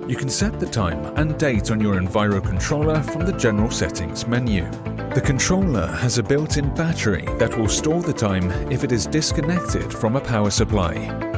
You can set the time and date on your Enviro controller from the General Settings menu. The controller has a built-in battery that will store the time if it is disconnected from a power supply.